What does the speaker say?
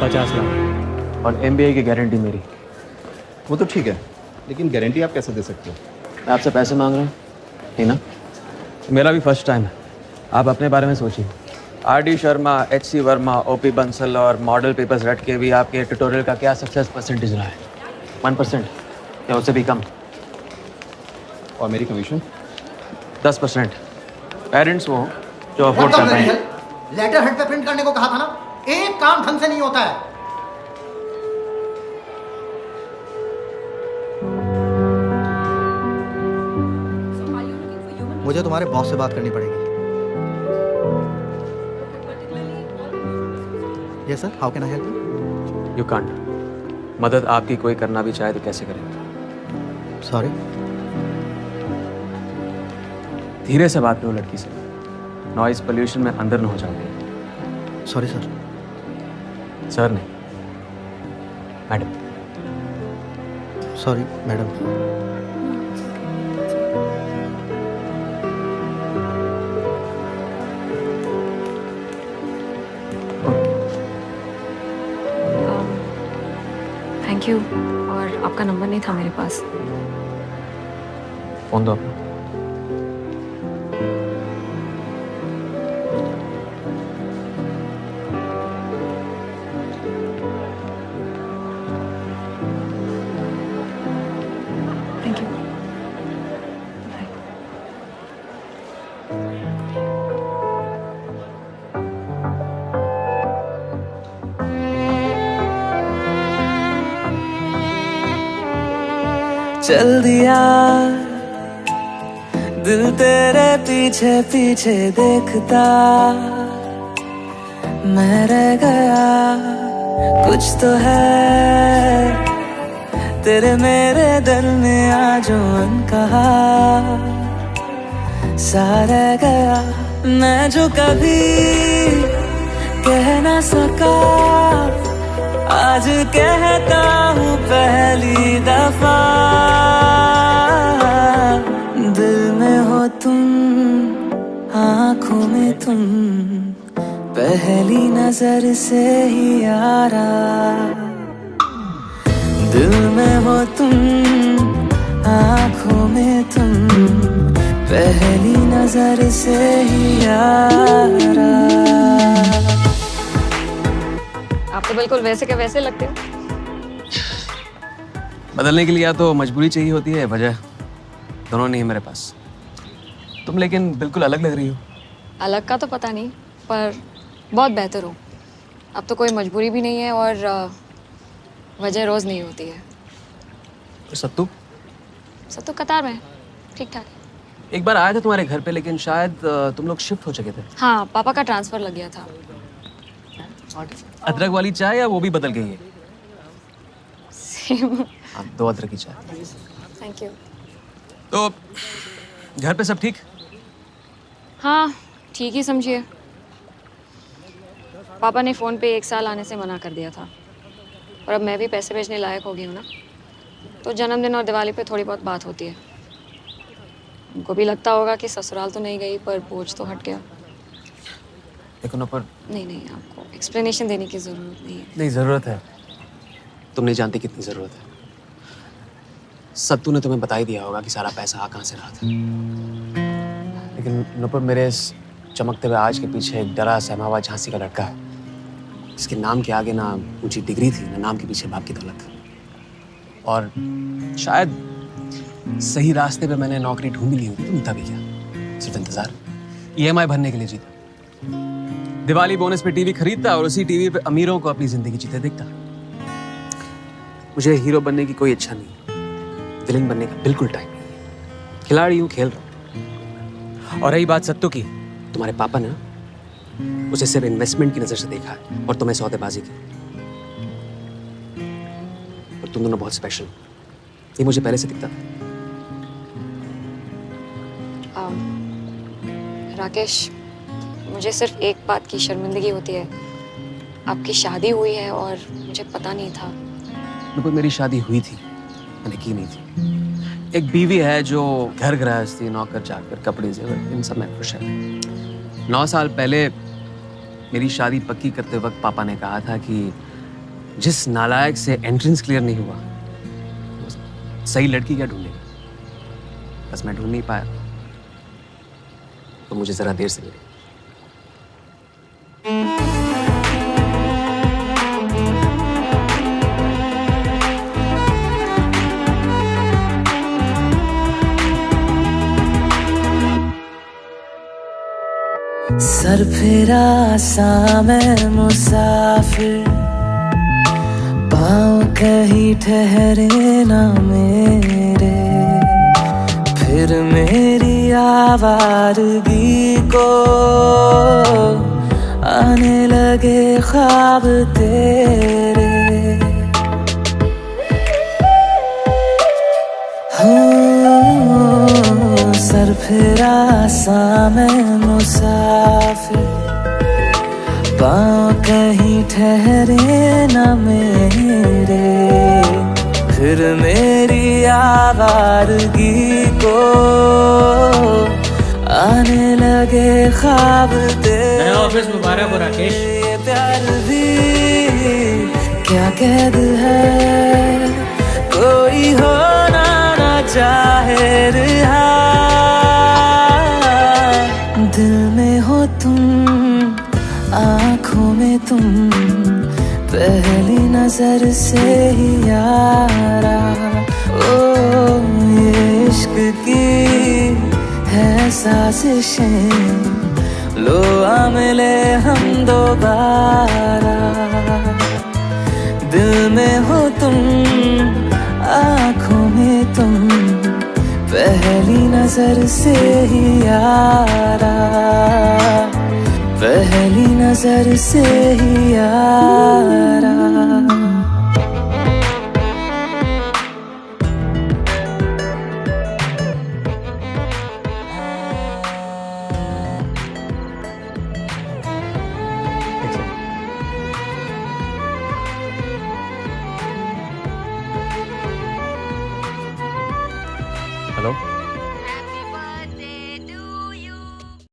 50 लाख और MBA की guarantee मेरी। वो तो ठीक है, लेकिन गारंटी आप कैसे दे सकते हो? मैं आपसे पैसे मांग रहा हूँ, नहीं ना? मेरा भी फर्स्ट टाइम है, आप अपने बारे में सोचिए। RD Sharma, HC Verma, OP Bansal और मॉडल पेपर्स रट के भी आपके ट्यूटोरियल का क्या सक्सेस परसेंटेज रहा है? 1% या उससे भी कम? और मेरी कमीशन? 10%। पेरेंट्स वो जो अफोर्ड कर पाएंगे। लेटर हेड पे प्रिंट करने को कहा था ना, एक काम ढंग से नहीं होता है। मुझे तुम्हारे बॉस से बात करनी पड़ेगी। Yes sir, how can I help you? You can't. मदद आपकी कोई करना भी चाहे तो कैसे करेंगे? सॉरी। धीरे से बात करो लड़की से, नॉइज पोल्यूशन में अंदर न हो जाओगे। Sorry sir. सर नहीं, madam. Sorry madam. Thank you. और आपका नंबर नहीं था मेरे पास। फोन दो अपना। Thank you. चल दिया दिल तेरे पीछे पीछे देखता, मैं रह गया। कुछ तो है तेरे मेरे दरमियां जो अनकहा सा रह गया। मैं जो कभी कह ना सका आज कहता हूँ पहली दफा। दिल में हो तुम, आँखों में तुम, पहली नजर से ही यारा। दिल में हो तुम, आँखों में तुम, पहली नजर से ही यारा। आप तो बिल्कुल वैसे के वैसे लगते हो। बदलने के लिए या तो मजबूरी चाहिए होती है, वजह दोनों नहीं है मेरे पास। तुम लेकिन बिल्कुल अलग लग रही हो। अलग का तो पता नहीं, पर बहुत बेहतर हो। अब तो कोई मजबूरी भी नहीं है और वजह रोज़ नहीं होती है। तो सत्तू? सत्तू कतार में ठीक ठाक। एक बार आया था तुम्हारे घर पे, लेकिन शायद तुम लोग शिफ्ट हो चुके थे। हाँ, पापा का ट्रांसफ़र लग गया था। अदरक वाली चाय या वो भी बदल गई है? सेम। हाँ, 2 अदरक की चाय। Thank you. तो घर पे सब ठीक? हाँ, ठीक ही समझिए। पापा ने फ़ोन पे 1 साल आने से मना कर दिया था, और अब मैं भी पैसे भेजने लायक हो गई हूँ ना, तो जन्मदिन और दिवाली पे थोड़ी बहुत बात होती है। उनको भी लगता होगा कि ससुराल तो नहीं गई, पर बोझ तो हट गया। देखो ना, पर नहीं, आपको एक्सप्लेनेशन देने की ज़रूरत नहीं है। नहीं, ज़रूरत है। तुम नहीं जानती कितनी ज़रूरत है। सत्तू ने तुम्हें बता ही दिया होगा कि सारा पैसा आ कहाँ से रहा था। लेकिन नुपुर, मेरे इस चमकते हुए आज के पीछे एक डरा सहमा हुआ झांसी का लड़का है, जिसके नाम के आगे ना ऊंची डिग्री थी, ना नाम के पीछे बाप की दौलत। और शायद सही रास्ते पे मैंने नौकरी ढूंढ ली होती तो मिलता भी क्या, सिर्फ इंतजार, EMI भरने के लिए जीता। दिवाली बोनस पे टीवी खरीदता और उसी टीवी पे अमीरों को अपनी जिंदगी जीते देखता। मुझे हीरो बनने की कोई इच्छा नहीं, विलेन बनने का बिल्कुल टाइम नहीं है। खिलाड़ी हूँ, खेल रहा हूँ। और रही बात सत्तू की, तुम्हारे पापा ने उसे सिर्फ इन्वेस्टमेंट की नजर से देखा है और तुम्हें सौदेबाजी की। और तुम दोनों बहुत स्पेशल, ये मुझे पहले से दिखता था। राकेश, मुझे सिर्फ एक बात की शर्मिंदगी होती है। आपकी शादी हुई है और मुझे पता नहीं था। नुपुर, मेरी शादी हुई थी, मैंने की नहीं थी। एक बीवी है जो घर गृहस्थी, नौकर चाकर, कपड़े जेवर, इन सब में खुश है। 9 साल पहले मेरी शादी पक्की करते वक्त पापा ने कहा था कि जिस नालायक से एंट्रेंस क्लियर नहीं हुआ, वो सही लड़की क्या ढूंढेगा? बस मैं ढूंढ नहीं पाया, तो मुझे जरा देर से मिली। सर फिरा सा मैं मुसाफिर, पाँव कहीं ठहरे ना मेरे, फिर मेरी आवारगी को आने लगे ख्वाब तेरे। सर फिरा सा मैं मुसाफिर, पाँव कहीं ठहरे न मेरे, फिर मेरी आवारगी को आने लगे ख्वाब तेरे। नया ऑफिस मुबारक हो राकेश। ये प्यार भी क्या कैद है, कोई होना ना चाहे रिहा, दिल में हो तुम, आँखों में तुम, पहली नजर से ही यारा। ओ ये इश्क की है साजिशें, लो आ मिले हम दोबारा। दिल में हो तुम, आँखों में तुम, पहली नजर से ही यारा, पहली नजर से ही यारा। हेलो।